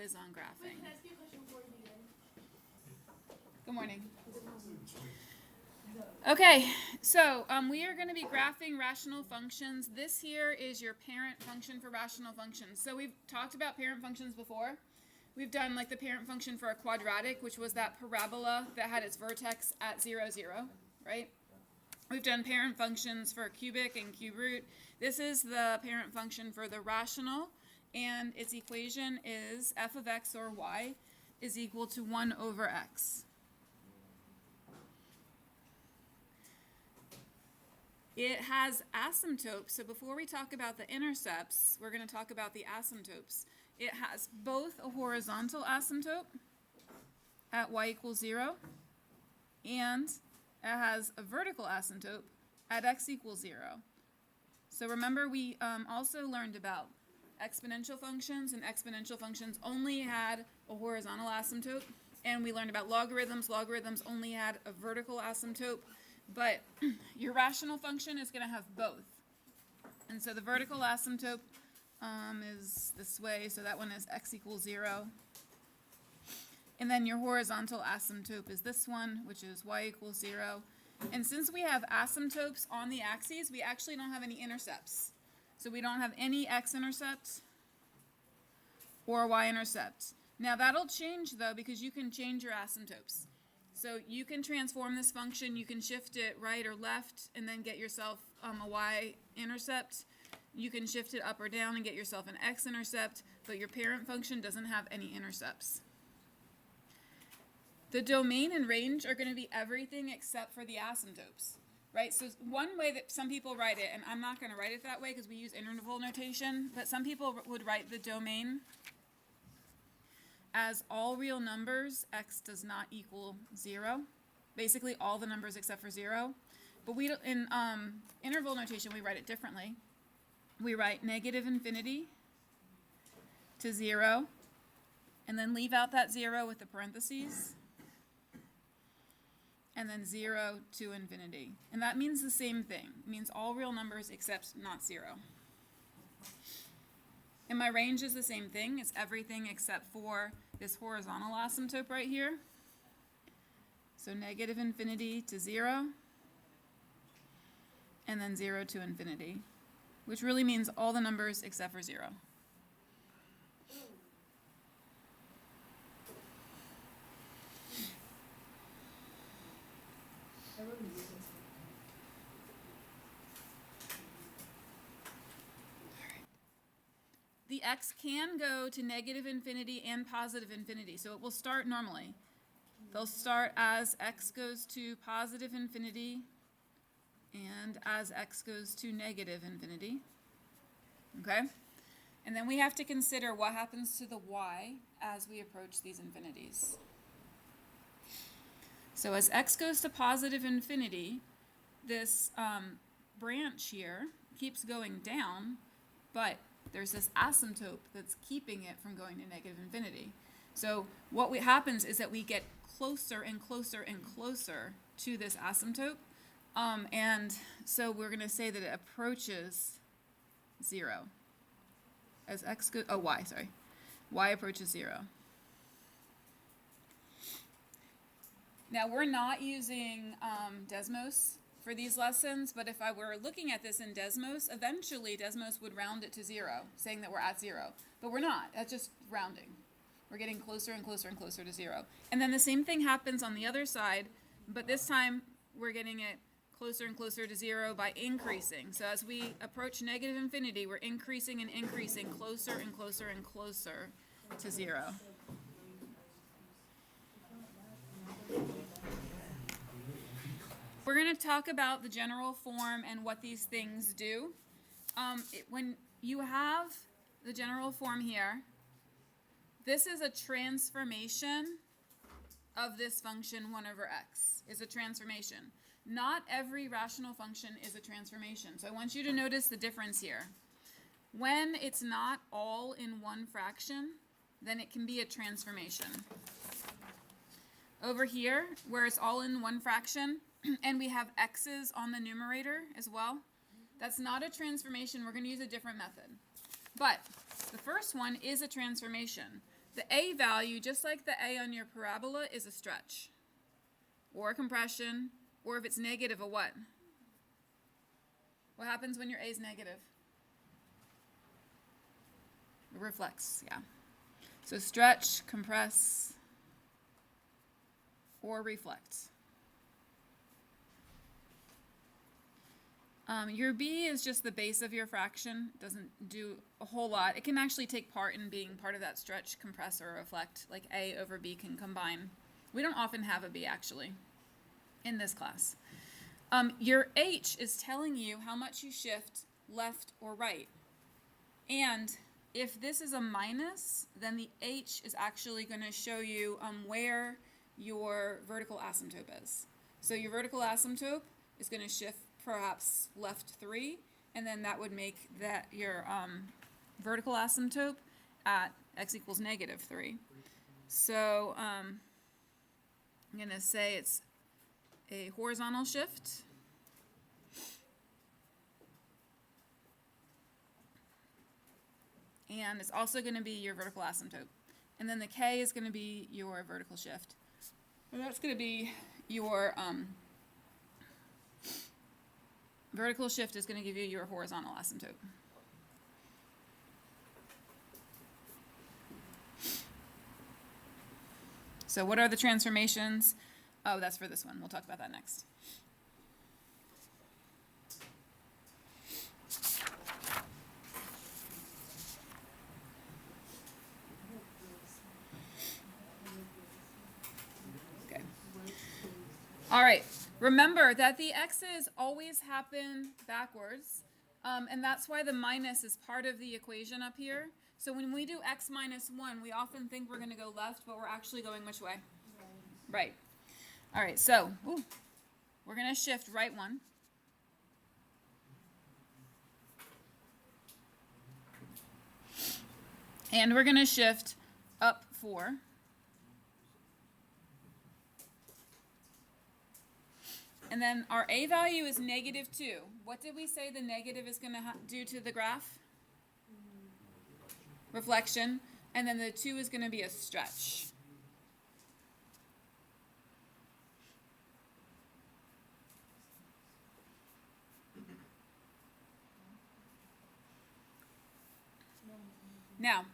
is on graphing. Wait, can I ask you a question before we begin? Good morning. Okay, so we are going to be graphing rational functions. This here is your parent function for rational functions. So we've talked about parent functions before. We've done like the parent function for a quadratic, which was that parabola that had its vertex at 0, 0, right? We've done parent functions for cubic and cube root. This is the parent function for the rational, and its equation is f of x or y is equal to 1 over x. It has asymptotes, so before we talk about the intercepts, we're going to talk about the asymptotes. It has both a horizontal asymptote at y equals 0, and it has a vertical asymptote at x equals 0. So remember, we also learned about exponential functions, and exponential functions only had a horizontal asymptote, and we learned about logarithms. Logarithms only had a vertical asymptote. But your rational function is going to have both. And so the vertical asymptote is this way, so that one is x equals 0. And then your horizontal asymptote is this one, which is y equals 0. And since we have asymptotes on the axes, we actually don't have any intercepts. So we don't have any x-intercept or y-intercept. Now that'll change, though, because you can change your asymptotes. So you can transform this function, you can shift it right or left and then get yourself a y-intercept. You can shift it up or down and get yourself an x-intercept, but your parent function doesn't have any intercepts. The domain and range are going to be everything except for the asymptotes, right? So one way that some people write it, and I'm not going to write it that way because we use interval notation, but some people would write the domain as all real numbers, x does not equal 0. Basically all the numbers except for 0. But we don't, in interval notation, we write it differently. We write negative infinity to 0, and then leave out that 0 with the parentheses, and then 0 to infinity. And that means the same thing. It means all real numbers except not 0. And my range is the same thing. It's everything except for this horizontal asymptote right here. So negative infinity to 0, and then 0 to infinity, which really means all the numbers except for 0. The x can go to negative infinity and positive infinity, so it will start normally. They'll start as x goes to positive infinity and as x goes to negative infinity. Okay? And then we have to consider what happens to the y as we approach these infinities. So as x goes to positive infinity, this branch here keeps going down, but there's this asymptote that's keeping it from going to negative infinity. So what happens is that we get closer and closer and closer to this asymptote. And so we're going to say that it approaches 0. As x goes, y approaches 0. Now we're not using Desmos for these lessons, but if I were looking at this in Desmos, eventually Desmos would round it to 0, saying that we're at 0. But we're not. That's just rounding. We're getting closer and closer and closer to 0. And then the same thing happens on the other side, but this time we're getting it closer and closer to 0 by increasing. So as we approach negative infinity, we're increasing and increasing closer and closer and closer to 0. We're going to talk about the general form and what these things do. When you have the general form here, this is a transformation of this function 1 over x. Is a transformation. Not every rational function is a transformation. So I want you to notice the difference here. When it's not all in one fraction, then it can be a transformation. Over here, where it's all in one fraction, and we have x's on the numerator as well, that's not a transformation. We're going to use a different method. But the first one is a transformation. The A value, just like the A on your parabola, is a stretch or a compression, or if it's negative, a what? What happens when your A is negative? It reflects, yeah. So stretch, compress, or reflect. Your B is just the base of your fraction. It doesn't do a whole lot. It can actually take part in being part of that stretch, compress, or reflect. Like A over B can combine. We don't often have a B, actually, in this class. Your H is telling you how much you shift left or right. And if this is a minus, then the H is actually going to show you where your vertical asymptote is. So your vertical asymptote is going to shift perhaps left 3, and then that would make that your vertical asymptote at x equals negative 3. So I'm going to say it's a horizontal shift. And it's also going to be your vertical asymptote. And then the K is going to be your vertical shift. And that's going to be your vertical shift is going to give you your horizontal asymptote. So what are the transformations? Oh, that's for this one. We'll talk about that next. Okay. All right. Remember that the x's always happen backwards, and that's why the minus is part of the equation up here. So when we do x minus 1, we often think we're going to go left, but we're actually going which way? Right. All right, so we're going to shift right 1. And we're going to shift up 4. And then our A value is negative 2. What did we say the negative is going to do to the graph? Reflection. And then the 2 is going to be a stretch. Now,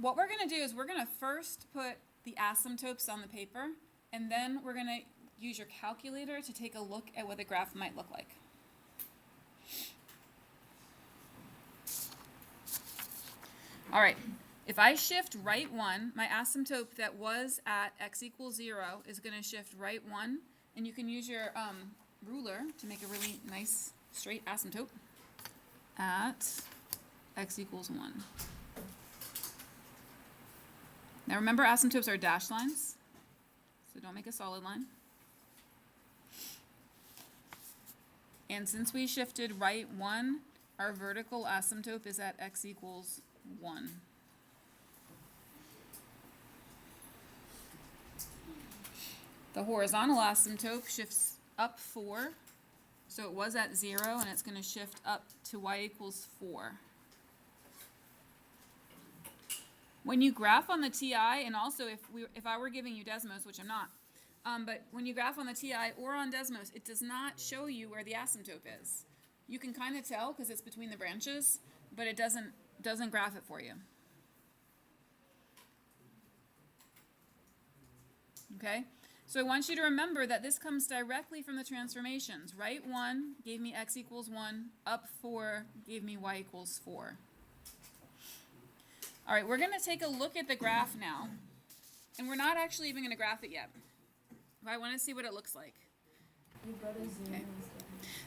what we're going to do is we're going to first put the asymptotes on the paper, and then we're going to use your calculator to take a look at what the graph might look like. All right, if I shift right 1, my asymptote that was at x equals 0 is going to shift right 1, and you can use your ruler to make a really nice straight asymptote at x equals 1. Now remember, asymptotes are dashed lines, so don't make a solid line. And since we shifted right 1, our vertical asymptote is at x equals 1. The horizontal asymptote shifts up 4, so it was at 0, and it's going to shift up to y equals 4. When you graph on the TI, and also if I were giving you Desmos, which I'm not, but when you graph on the TI or on Desmos, it does not show you where the asymptote is. You can kind of tell because it's between the branches, but it doesn't graph it for you. Okay? So I want you to remember that this comes directly from the transformations. Right 1 gave me x equals 1, up 4 gave me y equals 4. All right, we're going to take a look at the graph now. And we're not actually even going to graph it yet. But I want to see what it looks like. Okay.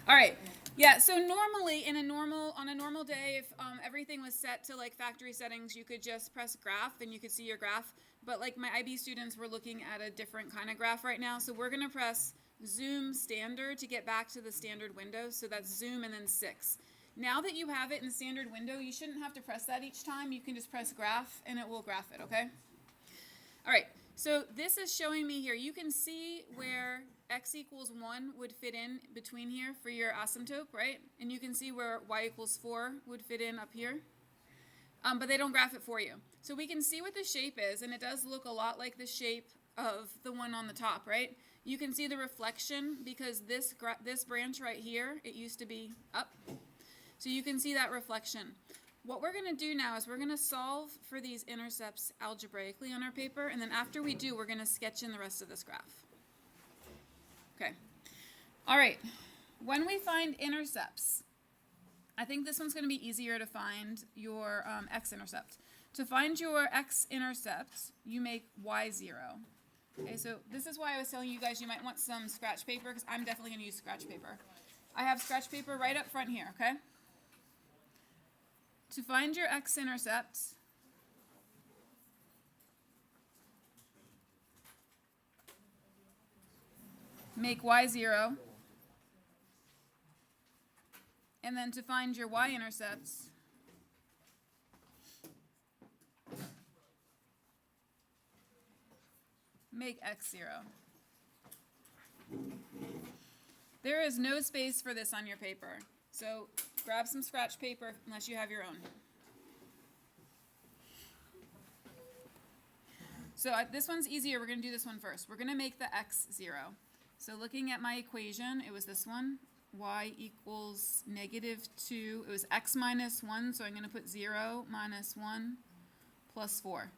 All right. Yeah, so normally on a normal day, if everything was set to like factory settings, you could just press graph and you could see your graph. But like my IB students were looking at a different kind of graph right now. So we're going to press zoom standard to get back to the standard window. So that's zoom and then 6. Now that you have it in standard window, you shouldn't have to press that each time. You can just press graph and it will graph it, okay? All right, so this is showing me here. You can see where x equals 1 would fit in between here for your asymptote, right? And you can see where y equals 4 would fit in up here. but they don't graph it for you. So we can see what the shape is, and it does look a lot like the shape of the one on the top, right? You can see the reflection because this branch right here, it used to be up. So you can see that reflection. What we're going to do now is we're going to solve for these intercepts algebraically on our paper, and then after we do, we're going to sketch in the rest of this graph. Okay. All right. When we find intercepts, I think this one's going to be easier to find your x-intercept. To find your x-intercept, you make y0. Okay, so this is why I was telling you guys you might want some scratch paper, because I'm definitely going to use scratch paper. I have scratch paper right up front here, okay? To find your x-intercept, make y0. And then to find your y-intercepts, make x0. There is no space for this on your paper. So grab some scratch paper unless you have your own. So this one's easier. We're going to do this one first. We're going to make the x0. So looking at my equation, it was this one. Y equals -2. It was x minus 1, so I'm going to put 0 minus 1 plus 4.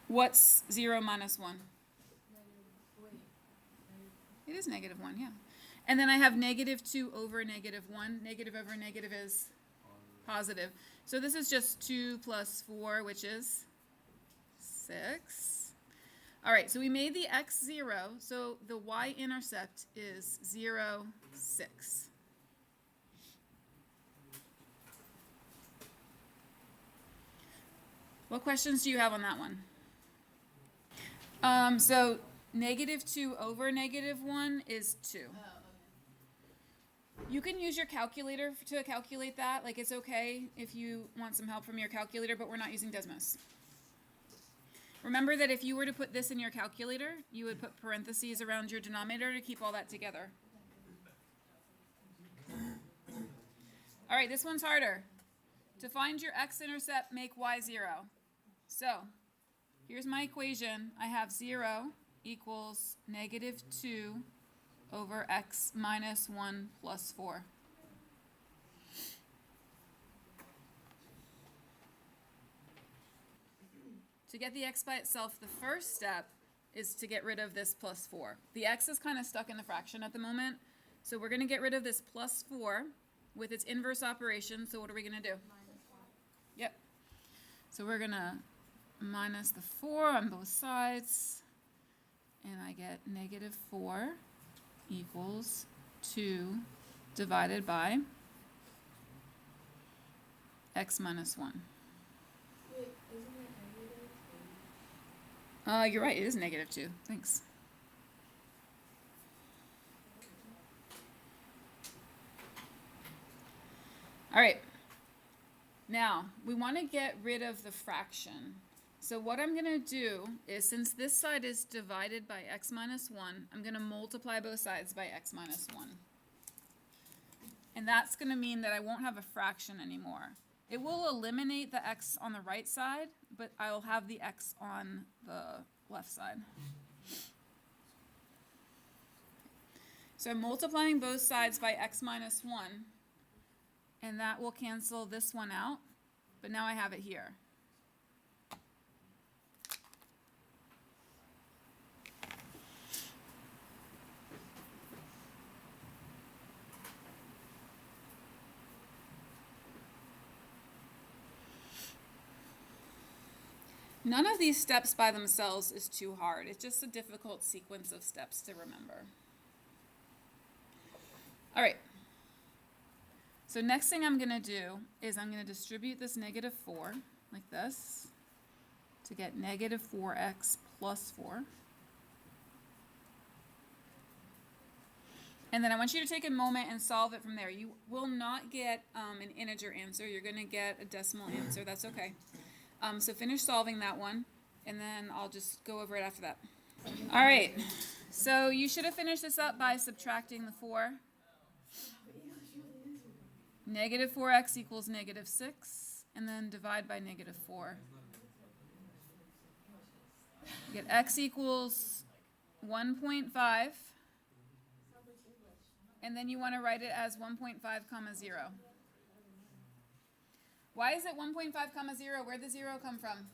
What's 0 minus 1? It is -1, yeah. And then I have -2 over -1. Negative over negative is positive. So this is just 2 plus 4, which is 6. All right, so we made the x0, so the y-intercept is 0, 6. What questions do you have on that one? So -2 over -1 is 2. You can use your calculator to calculate that. Like, it's okay if you want some help from your calculator, but we're not using Desmos. Remember that if you were to put this in your calculator, you would put parentheses around your denominator to keep all that together. All right, this one's harder. To find your x-intercept, make y0. So here's my equation. I have 0 equals -2 over x minus 1 plus 4. To get the x by itself, the first step is to get rid of this plus 4. The x is kind of stuck in the fraction at the moment, so we're going to get rid of this plus 4 with its inverse operation. So what are we going to do? Yep. So we're going to minus the 4 on both sides, and I get -4 equals 2 divided by x minus 1. You're right, it is -2. Thanks. All right. Now, we want to get rid of the fraction. So what I'm going to do is, since this side is divided by x minus 1, I'm going to multiply both sides by x minus 1. And that's going to mean that I won't have a fraction anymore. It will eliminate the x on the right side, but I will have the x on the left side. So I'm multiplying both sides by x minus 1, and that will cancel this one out, but now I have it here. None of these steps by themselves is too hard. It's just a difficult sequence of steps to remember. All right. So next thing I'm going to do is I'm going to distribute this -4 like this to get -4x plus 4. And then I want you to take a moment and solve it from there. You will not get an integer answer. You're going to get a decimal answer. That's okay. So finish solving that one, and then I'll just go over it after that. All right, so you should have finished this up by subtracting the 4. Negative 4x equals negative 6, and then divide by negative 4. You get x equals 1.5, and then you want to write it as 1.5 comma 0. Why is it 1.5 comma 0? Where'd the 0 come from?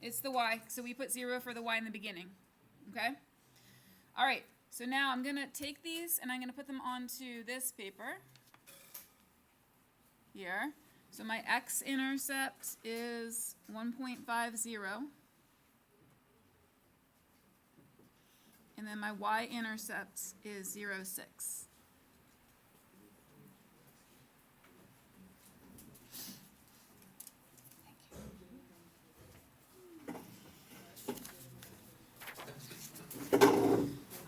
It's the y, so we put 0 for the y in the beginning, okay? All right, so now I'm going to take these and I'm going to put them onto this paper here. So my x-intercept is 1.50, and then my y-intercept is 0.6.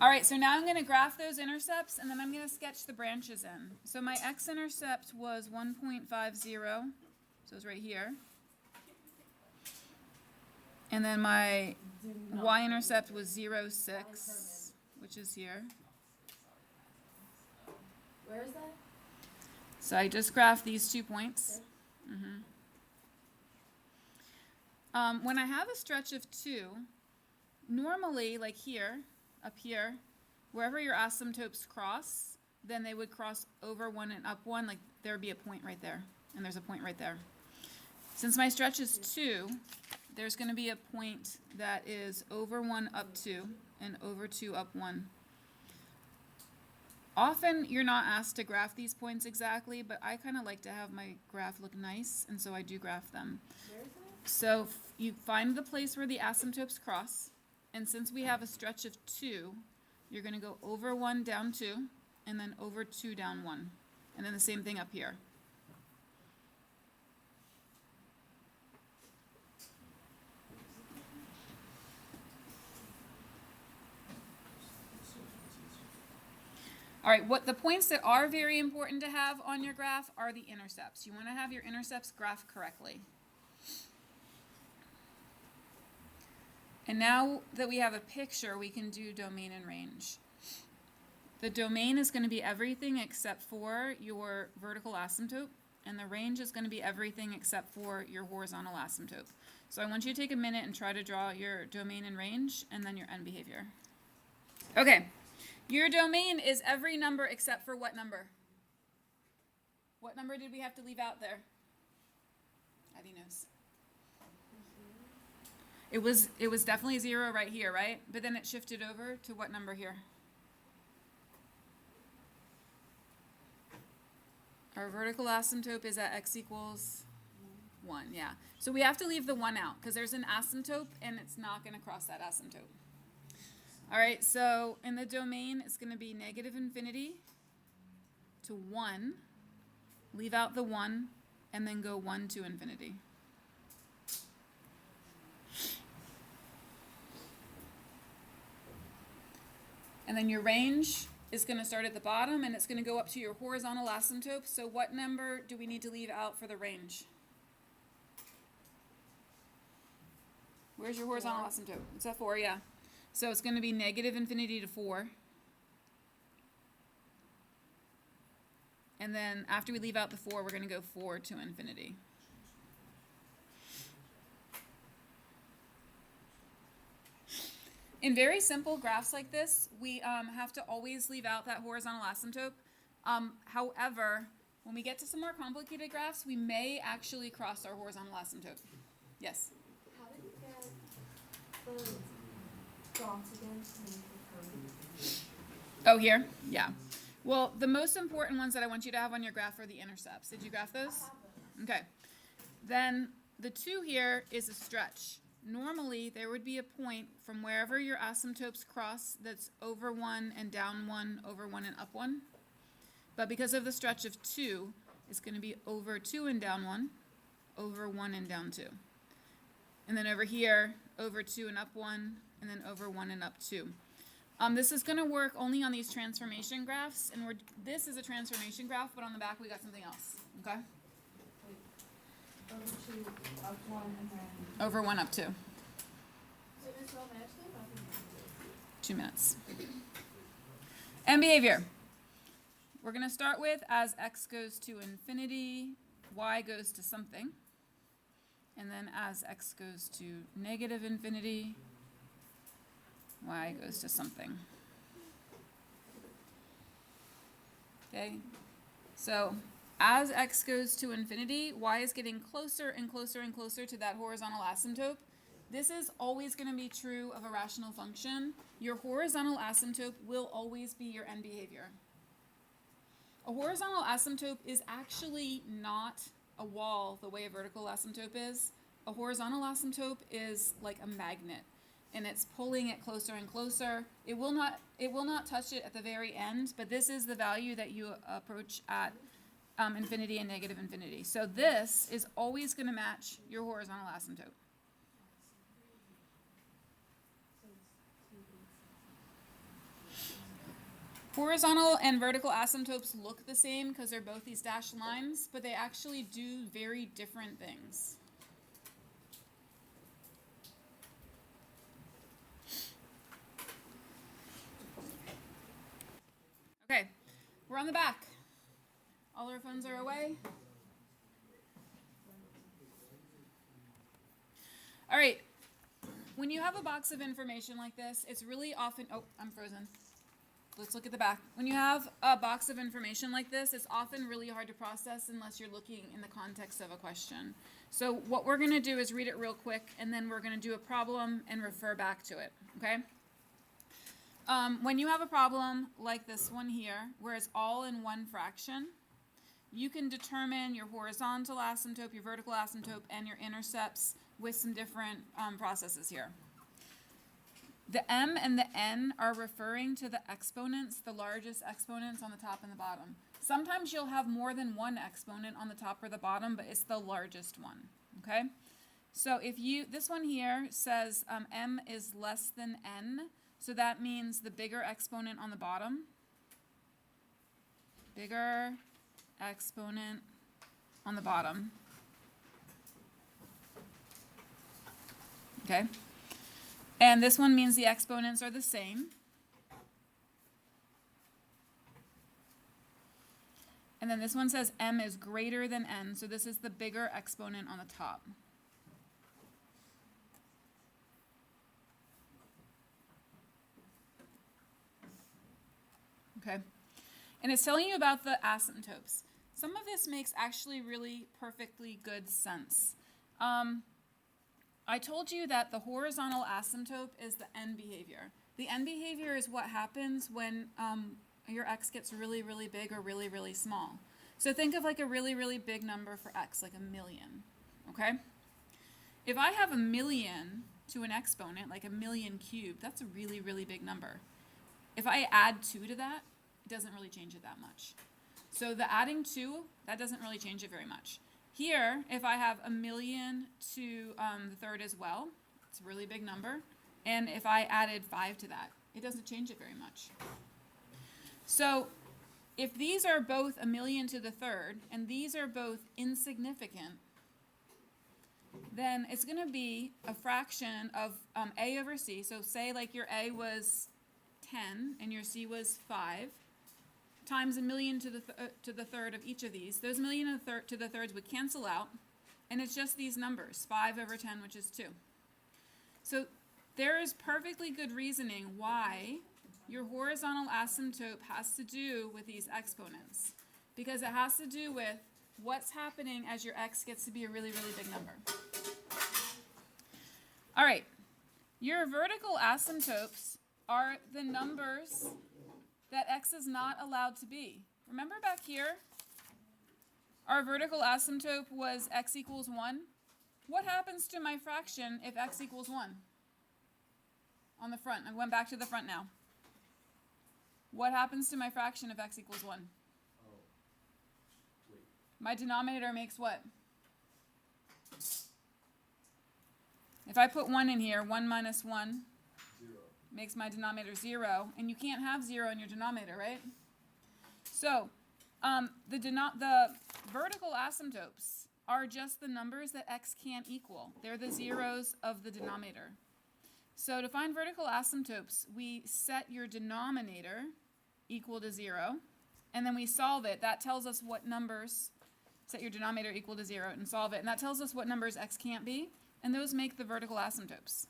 All right, so now I'm going to graph those intercepts, and then I'm going to sketch the branches in. So my x-intercept was 1.50, so it's right here. And then my y-intercept was 0.6, which is here. Where is that? So I just graphed these 2 points. When I have a stretch of 2, normally, like here, up here, wherever your asymptotes cross, then they would cross over 1 and up 1, like there would be a point right there, and there's a point right there. Since my stretch is 2, there's going to be a point that is over 1 up 2, and over 2 up 1. Often you're not asked to graph these points exactly, but I kind of like to have my graph look nice, and so I do graph them. Where is that? So you find the place where the asymptotes cross, and since we have a stretch of 2, you're going to go over 1 down 2, and then over 2 down 1. And then the same thing up here. All right, what the points that are very important to have on your graph are the intercepts. You want to have your intercepts graphed correctly. And now that we have a picture, we can do domain and range. The domain is going to be everything except for your vertical asymptote, and the range is going to be everything except for your horizontal asymptote. So I want you to take a minute and try to draw your domain and range, and then your end behavior. Okay, your domain is every number except for what number? What number did we have to leave out there? Abby knows. It was definitely 0 right here, right? But then it shifted over to what number here? Our vertical asymptote is at x equals 1, yeah. So we have to leave the 1 out because there's an asymptote and it's not going to cross that asymptote. All right, so in the domain, it's going to be negative infinity to 1. Leave out the 1 and then go 1 to infinity. And then your range is going to start at the bottom, and it's going to go up to your horizontal asymptote. So what number do we need to leave out for the range? Where's your horizontal asymptote? It's at 4, yeah. So it's going to be negative infinity to 4. And then after we leave out the 4, we're going to go 4 to infinity. In very simple graphs like this, we have to always leave out that horizontal asymptote. However, when we get to some more complicated graphs, we may actually cross our horizontal asymptote. Yes? How did you get the dots again to make the curve? Oh, here? Yeah. Well, the most important ones that I want you to have on your graph are the intercepts. Did you graph those? Okay. Then the 2 here is a stretch. Normally, there would be a point from wherever your asymptotes cross that's over 1 and down 1, over 1 and up 1. But because of the stretch of 2, it's going to be over 2 and down 1, over 1 and down 2. And then over here, over 2 and up 1, and then over 1 and up 2. This is going to work only on these transformation graphs, and this is a transformation graph, but on the back we got something else, okay? Over 2, up 1, and then... Over 1 up 2. So there's 12 minutes there? 2 minutes. And behavior. we're going to start with as x goes to infinity, y goes to something. And then as x goes to negative infinity, y goes to something. Okay, so as x goes to infinity, y is getting closer and closer and closer to that horizontal asymptote. This is always going to be true of a rational function. Your horizontal asymptote will always be your end behavior. A horizontal asymptote is actually not a wall the way a vertical asymptote is. A horizontal asymptote is like a magnet, and it's pulling it closer and closer. It will not touch it at the very end, but this is the value that you approach at infinity and negative infinity. So this is always going to match your horizontal asymptote. Horizontal and vertical asymptotes look the same because they're both these dashed lines, but they actually do very different things. Okay, we're on the back. All our phones are away. All right, when you have a box of information like this, it's really often, oh, I'm frozen. Let's look at the back. When you have a box of information like this, it's often really hard to process unless you're looking in the context of a question. So what we're going to do is read it real quick, and then we're going to do a problem and refer back to it, okay? When you have a problem like this one here, where it's all in one fraction, you can determine your horizontal asymptote, your vertical asymptote, and your intercepts with some different processes here. The m and the n are referring to the exponents, the largest exponents on the top and the bottom. Sometimes you'll have more than one exponent on the top or the bottom, but it's the largest one, okay? So if this one here says m is less than n, so that means the bigger exponent on the bottom, bigger exponent on the bottom, okay? And this one means the exponents are the same. And then this one says m is greater than n, so this is the bigger exponent on the top. Okay, and it's telling you about the asymptotes. Some of this makes actually really perfectly good sense. I told you that the horizontal asymptote is the end behavior. The end behavior is what happens when your x gets really, really big or really, really small. So think of like a really, really big number for x, like 1,000,000, okay? If I have 1,000,000 to an exponent, like 1,000,000 cubed, that's a really, really big number. If I add 2 to that, it doesn't really change it that much. So the adding 2, that doesn't really change it very much. Here, if I have 1,000,000 to the third as well, it's a really big number. And if I added 5 to that, it doesn't change it very much. So if these are both 1,000,000 to the third, and these are both insignificant, then it's going to be a fraction of a over c. So say like your a was 10 and your c was 5. Times 1,000,000 to the third of each of these. Those 1,000,000 to the thirds would cancel out, and it's just these numbers, 5 over 10, which is 2. So there is perfectly good reasoning why your horizontal asymptote has to do with these exponents, because it has to do with what's happening as your x gets to be a really, really big number. All right, your vertical asymptotes are the numbers that x is not allowed to be. Remember back here, our vertical asymptote was x equals 1. What happens to my fraction if x equals 1? On the front, I went back to the front now. What happens to my fraction if x equals 1? Oh, wait. My denominator makes what? If I put 1 in here, 1 minus 1 0. makes my denominator 0, and you can't have 0 in your denominator, right? So the vertical asymptotes are just the numbers that x can't equal. They're the zeros of the denominator. So to find vertical asymptotes, we set your denominator equal to 0, and then we solve it, that tells us what numbers, set your denominator equal to 0 and solve it, and that tells us what numbers x can't be, and those make the vertical asymptotes.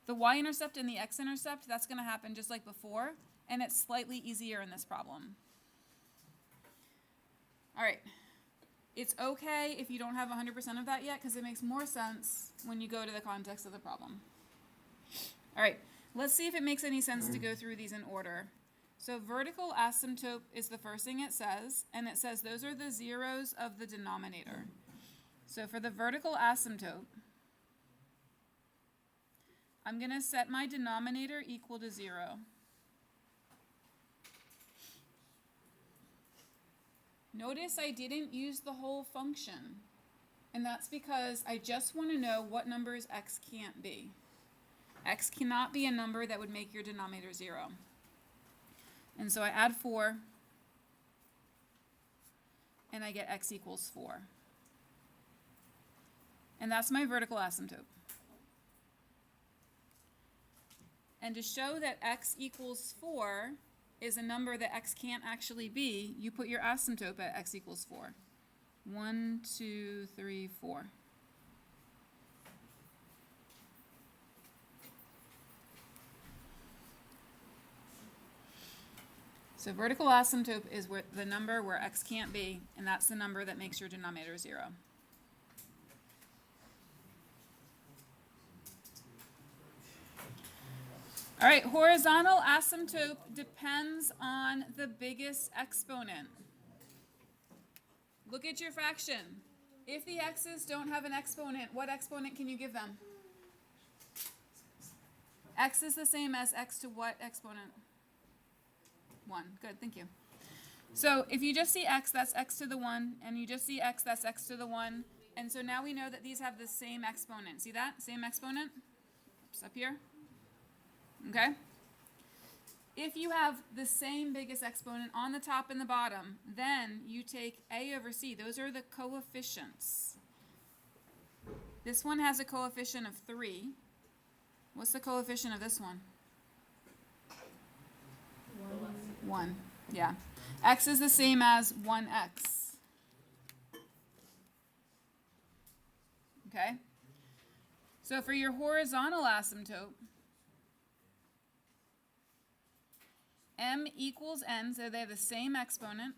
The y-intercept and the x-intercept, that's going to happen just like before, and it's slightly easier in this problem. All right. It's okay if you don't have 100% of that yet, because it makes more sense when you go to the context of the problem. All right, let's see if it makes any sense to go through these in order. So vertical asymptote is the first thing it says, and it says those are the zeros of the denominator. So for the vertical asymptote, I'm going to set my denominator equal to 0. Notice I didn't use the whole function, and that's because I just want to know what numbers x can't be. X cannot be a number that would make your denominator 0. And so I add 4, and I get x equals 4. And that's my vertical asymptote. And to show that x equals 4 is a number that x can't actually be, you put your asymptote at x equals 4. 1, 2, 3, 4. So vertical asymptote is where the number where x can't be, and that's the number that makes your denominator 0. All right, horizontal asymptote depends on the biggest exponent. Look at your fraction. If the x's don't have an exponent, what exponent can you give them? X is the same as x to what exponent? 1. Good, thank you. So if you just see x, that's x to the 1, and you just see x, that's x to the 1. And so now we know that these have the same exponent. See that? Same exponent? It's up here. Okay? If you have the same biggest exponent on the top and the bottom, then you take a over c. Those are the coefficients. This one has a coefficient of 3. What's the coefficient of this one? 1. Yeah. X is the same as 1x. Okay? So for your horizontal asymptote, m equals n, so they have the same exponent.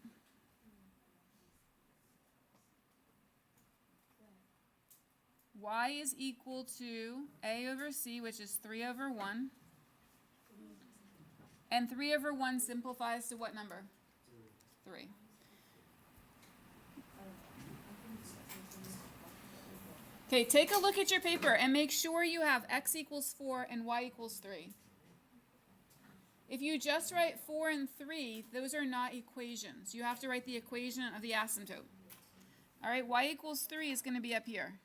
Y is equal to a over c, which is 3 over 1. And 3 over 1 simplifies to what number? 3. Okay, take a look at your paper and make sure you have x equals 4 and y equals 3. If you just write 4 and 3, those are not equations. You have to write the equation of the asymptote. All right, y equals 3 is going to be up here.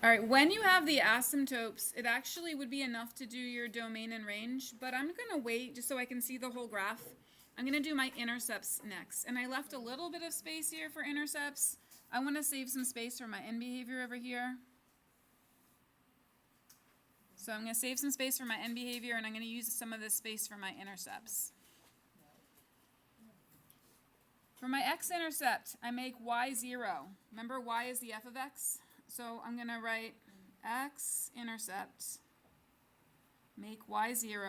All right, when you have the asymptotes, it actually would be enough to do your domain and range, but I'm going to wait just so I can see the whole graph. I'm going to do my intercepts next, and I left a little bit of space here for intercepts. I want to save some space for my end behavior over here. So I'm going to save some space for my end behavior, and I'm going to use some of this space for my intercepts. For my x-intercept, I make y 0. Remember, y is the f of x? So I'm going to write x-intercept, make y 0.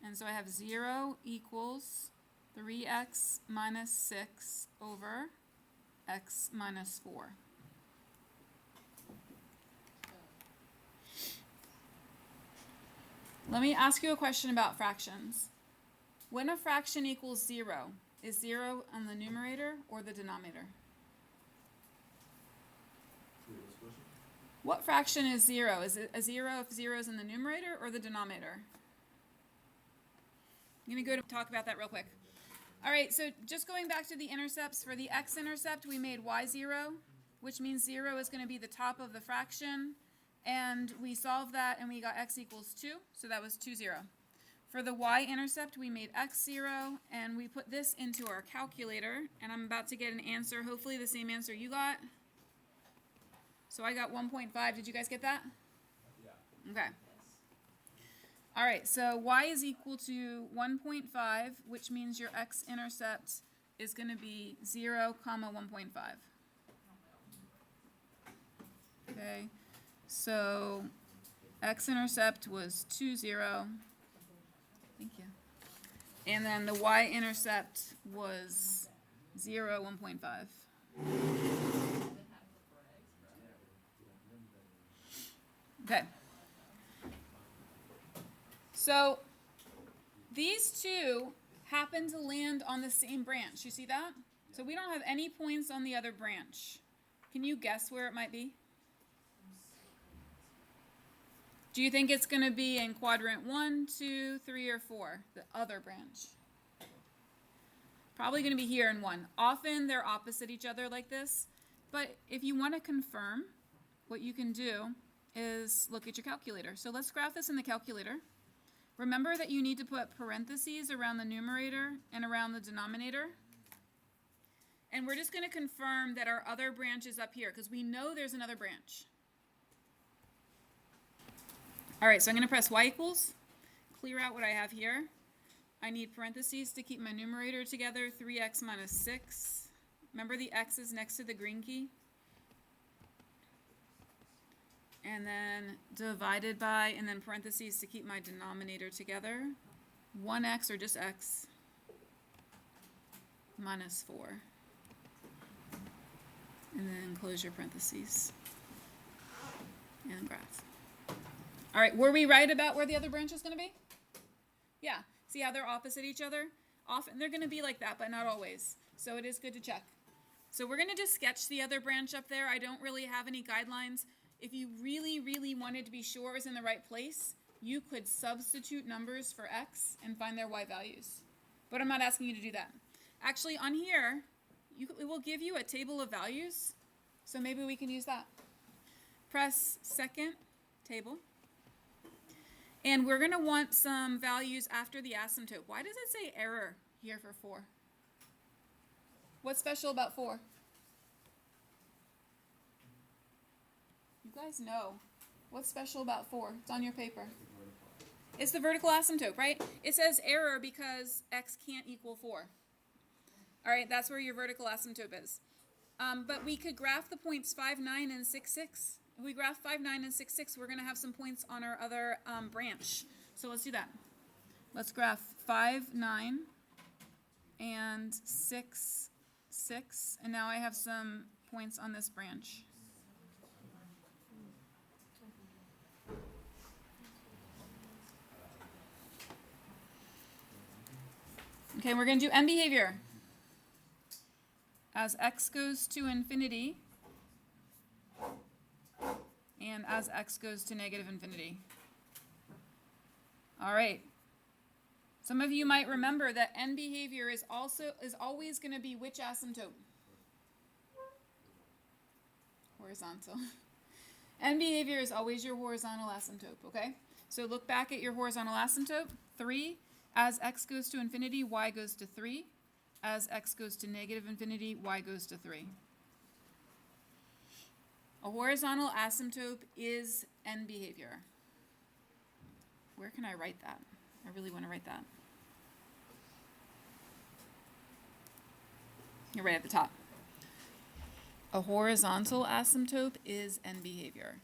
And so I have 0 equals 3x minus 6 over x minus 4. Let me ask you a question about fractions. When a fraction equals 0, is 0 on the numerator or the denominator? What fraction is 0? Is it a 0 if 0 is in the numerator or the denominator? I'm going to go to talk about that real quick. All right, so just going back to the intercepts, for the x-intercept, we made y 0, which means 0 is going to be the top of the fraction, And we solved that and we got x equals 2, so that was 2, 0. For the y-intercept, we made x 0, and we put this into our calculator, and I'm about to get an answer, hopefully the same answer you got. So I got 1.5. Did you guys get that? Yeah. Okay. All right, so y is equal to 1.5, which means your x-intercept is going to be 0, 1.5. Okay, so x-intercept was 2, 0. Thank you. And then the y-intercept was 0, 1.5. Okay. So these two happen to land on the same branch. You see that? So we don't have any points on the other branch. Can you guess where it might be? Do you think it's going to be in quadrant 1, 2, 3, or 4, the other branch? Probably going to be here in 1. Often they're opposite each other like this, but if you want to confirm, what you can do is look at your calculator. So let's graph this in the calculator. Remember that you need to put parentheses around the numerator and around the denominator. And we're just going to confirm that our other branch is up here because we know there's another branch. All right, so I'm going to press y equals, clear out what I have here. I need parentheses to keep my numerator together, 3x minus 6. Remember the x is next to the green key? And then divided by, and then parentheses to keep my denominator together. 1x, or just x, minus 4. And then close your parentheses. And graph. All right, were we right about where the other branch is going to be? Yeah, see how they're opposite each other? Often they're going to be like that, but not always. So it is good to check. So we're going to just sketch the other branch up there. I don't really have any guidelines. If you really, really wanted to be sure it was in the right place, you could substitute numbers for x and find their y values. But I'm not asking you to do that. Actually, on here, it will give you a table of values. So maybe we can use that. Press second table. And we're going to want some values after the asymptote. Why does it say error here for 4? What's special about 4? You guys know. What's special about 4? It's on your paper. It's the vertical asymptote, right? It says error because x can't equal 4. All right, that's where your vertical asymptote is. But we could graph the points 5, 9, and 6, 6. If we graph 5, 9, and 6, 6, we're going to have some points on our other branch. So let's do that. Let's graph 5, 9, and 6, 6. And now I have some points on this branch. Okay, we're going to do end behavior. As x goes to infinity, and as x goes to negative infinity. All right. Some of you might remember that end behavior is always going to be which asymptote? Horizontal. End behavior is always your horizontal asymptote, okay? So look back at your horizontal asymptote. 3, as x goes to infinity, y goes to 3. As x goes to negative infinity, y goes to 3. A horizontal asymptote is end behavior. Where can I write that? I really want to write that. You're right at the top. A horizontal asymptote is end behavior.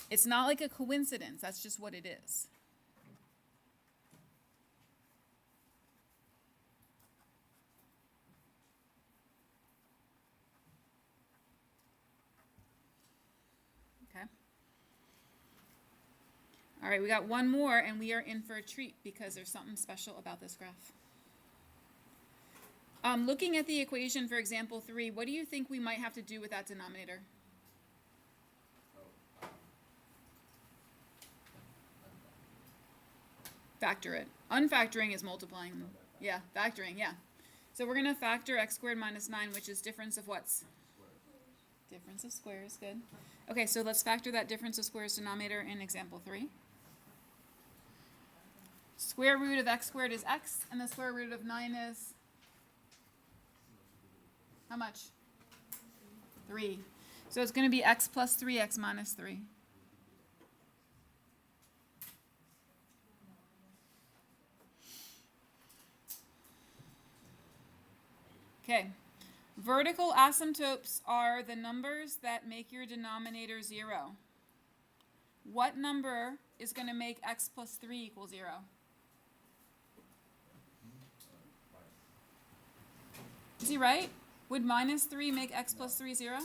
It's not like a coincidence. That's just what it is. All right, we got one more, and we are in for a treat because there's something special about this graph. Looking at the equation for example 3, what do you think we might have to do with that denominator? Factor it. Unfactoring is multiplying them. Yeah, factoring, yeah. So we're going to factor x squared minus 9, which is difference of what's? Difference of squares, good. Okay, so let's factor that difference of squares denominator in example 3. Square root of x squared is x, and the square root of 9 is how much? 3. So it's going to be x plus 3x minus 3. Okay. Vertical asymptotes are the numbers that make your denominator 0. What number is going to make x plus 3 equal 0? Is he right? Would minus 3 make x plus 3 0?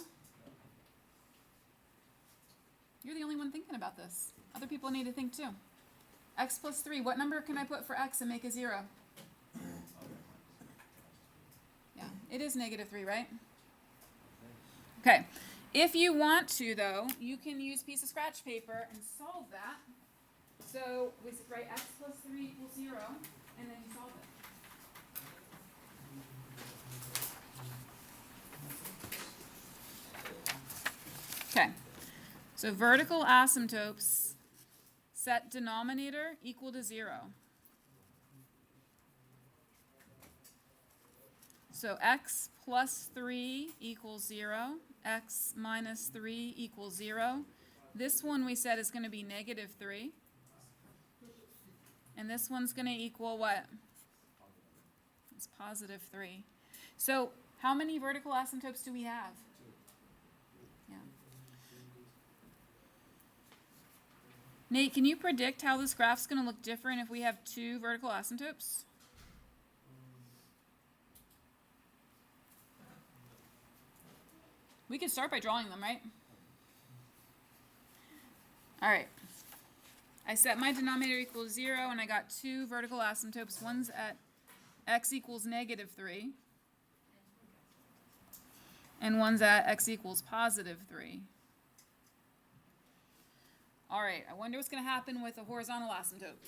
You're the only one thinking about this. Other people need to think too. X plus 3. What number can I put for x and make a 0? Yeah, it is negative 3, right? Okay. If you want to, though, you can use a piece of scratch paper and solve that. So we write x plus 3 equals 0, and then you solve it. Okay, so vertical asymptotes set denominator equal to 0. So x plus 3 equals 0, x minus 3 equals 0. This one we said is going to be negative 3. And this one's going to equal what? It's positive 3. So how many vertical asymptotes do we have? Yeah. Nate, can you predict how this graph's going to look different if we have 2 vertical asymptotes? We could start by drawing them, right? All right. I set my denominator equals 0, and I got 2 vertical asymptotes. One's at x equals negative 3, and one's at x equals positive 3. All right, I wonder what's going to happen with a horizontal asymptote.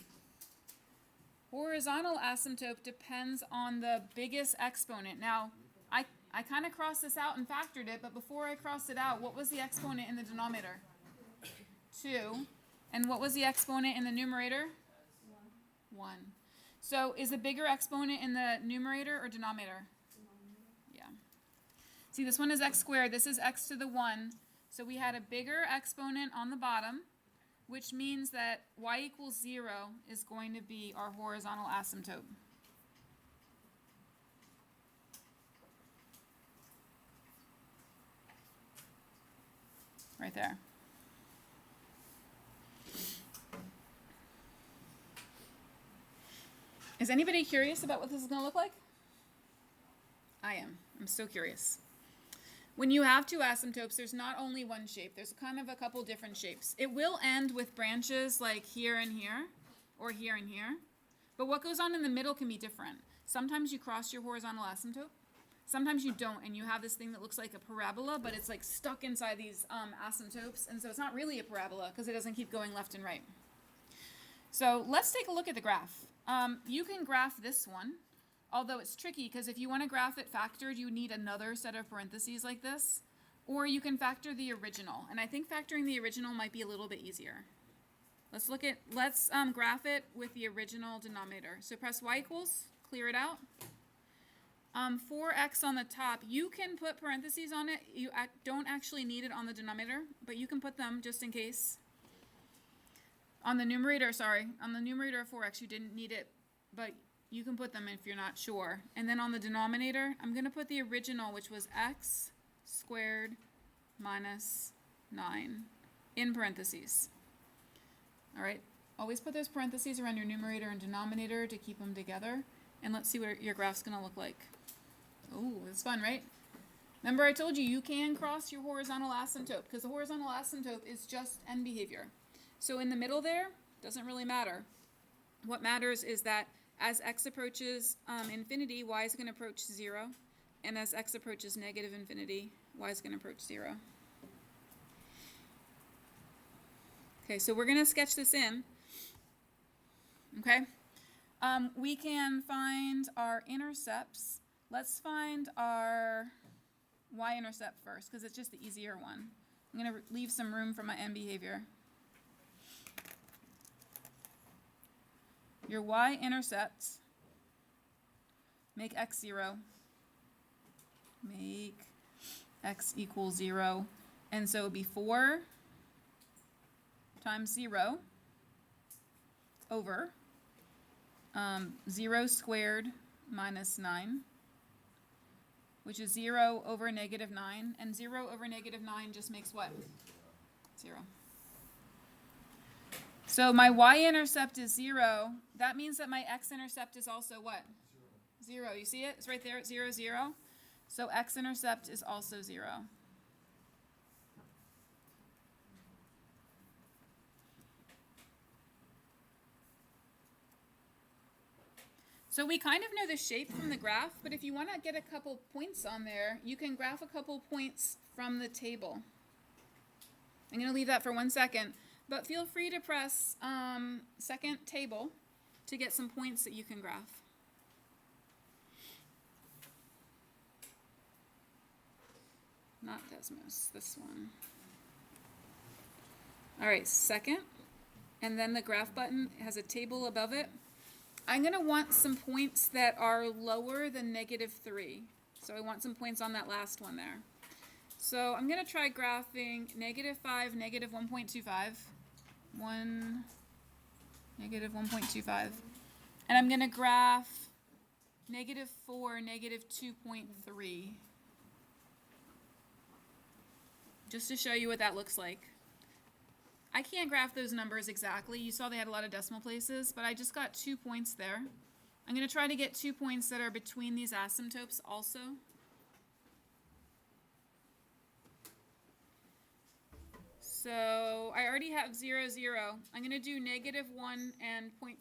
Horizontal asymptote depends on the biggest exponent. Now, I kind of crossed this out and factored it, but before I crossed it out, what was the exponent in the denominator? 2. And what was the exponent in the numerator? 1. So is the bigger exponent in the numerator or denominator? Yeah. See, this one is x squared. This is x to the 1. So we had a bigger exponent on the bottom, which means that y equals 0 is going to be our horizontal asymptote. Right there. Is anybody curious about what this is going to look like? I am. I'm so curious. When you have 2 asymptotes, there's not only one shape. There's kind of a couple different shapes. It will end with branches like here and here, or here and here. But what goes on in the middle can be different. Sometimes you cross your horizontal asymptote. Sometimes you don't, and you have this thing that looks like a parabola, but it's like stuck inside these asymptotes, and so it's not really a parabola because it doesn't keep going left and right. So let's take a look at the graph. You can graph this one, although it's tricky because if you want to graph it factored, you need another set of parentheses like this, or you can factor the original, and I think factoring the original might be a little bit easier. Let's graph it with the original denominator. So press y equals, clear it out. 4x on the top, you can put parentheses on it. You don't actually need it on the denominator, but you can put them just in case. On the numerator of 4x, you didn't need it, but you can put them if you're not sure. And then on the denominator, I'm going to put the original, which was x squared minus 9 in parentheses. All right, always put those parentheses around your numerator and denominator to keep them together. And let's see what your graph's going to look like. Oh, it's fun, right? Remember I told you you can cross your horizontal asymptote because the horizontal asymptote is just end behavior. So in the middle there, doesn't really matter. What matters is that as x approaches infinity, y is going to approach 0. And as x approaches negative infinity, y is going to approach 0. Okay, so we're going to sketch this in. Okay? We can find our intercepts. Let's find our y-intercept first because it's just the easier one. I'm going to leave some room for my end behavior. Your y-intercept, make x 0. Make x equal 0. And so it would be 4 times 0 over 0 squared minus 9, which is 0 over negative 9. And 0 over negative 9 just makes what? 0. So my y-intercept is 0. That means that my x-intercept is also what? 0. You see it? It's right there at 0, 0. So x-intercept is also 0. So we kind of know the shape from the graph, but if you want to get a couple points on there, you can graph a couple points from the table. I'm going to leave that for 1 second, but feel free to press second table to get some points that you can graph. Not Desmos, this one. All right, second, and then the graph button has a table above it. I'm going to want some points that are lower than negative 3. So I want some points on that last one there. So I'm going to try graphing negative 5, negative 1.25. 1, negative 1.25. And I'm going to graph negative 4, negative 2.3. Just to show you what that looks like. I can't graph those numbers exactly. You saw they had a lot of decimal places, but I just got 2 points there. I'm going to try to get 2 points that are between these asymptotes also. So I already have 0, 0. I'm going to do negative 1 and 0.5,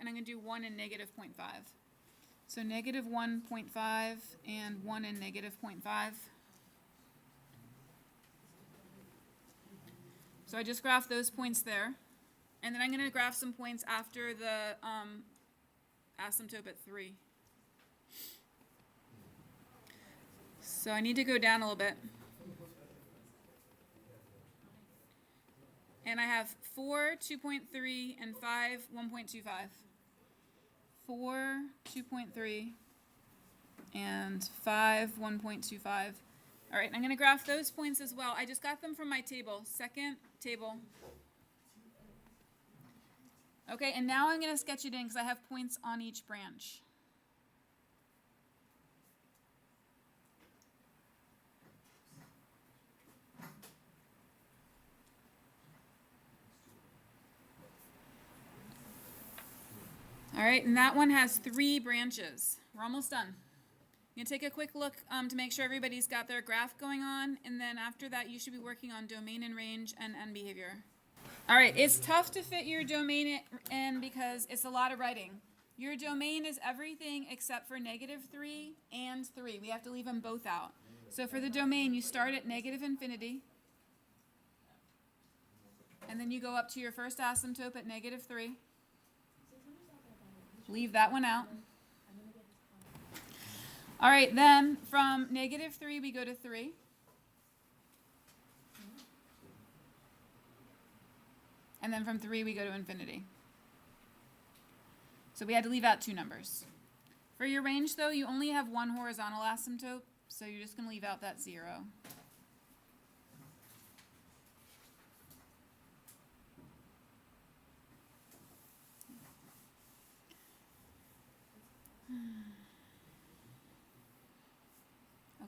and I'm going to do 1 and negative 0.5. So negative 1.5 and 1 and negative 0.5. So I just graphed those points there. And then I'm going to graph some points after the asymptote at 3. So I need to go down a little bit. And I have 4, 2.3, and 5, 1.25. 4, 2.3, and 5, 1.25. All right, I'm going to graph those points as well. I just got them from my table, second table. Okay, and now I'm going to sketch it in because I have points on each branch. All right, and that one has 3 branches. We're almost done. I'm going to take a quick look to make sure everybody's got their graph going on, and then after that you should be working on domain and range and end behavior. All right, it's tough to fit your domain in because it's a lot of writing. Your domain is everything except for negative 3 and 3. We have to leave them both out. So for the domain, you start at negative infinity, and then you go up to your first asymptote at negative 3. Leave that one out. All right, then from negative 3, we go to 3. And then from 3, we go to infinity. So we had to leave out 2 numbers. For your range, though, you only have 1 horizontal asymptote, so you're just going to leave out that 0.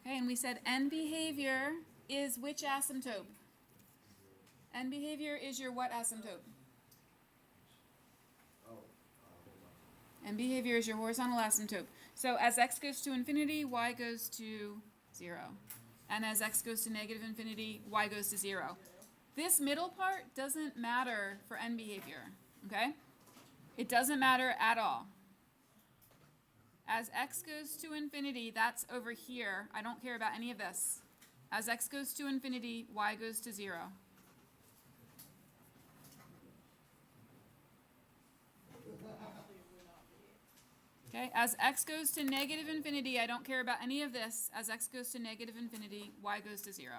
Okay, and we said end behavior is which asymptote? End behavior is your what asymptote? End behavior is your horizontal asymptote. So as x goes to infinity, y goes to 0. And as x goes to negative infinity, y goes to 0. This middle part doesn't matter for end behavior, okay? It doesn't matter at all. As x goes to infinity, that's over here. I don't care about any of this. As x goes to infinity, y goes to 0. Okay, as x goes to negative infinity, I don't care about any of this. As x goes to negative infinity, y goes to 0.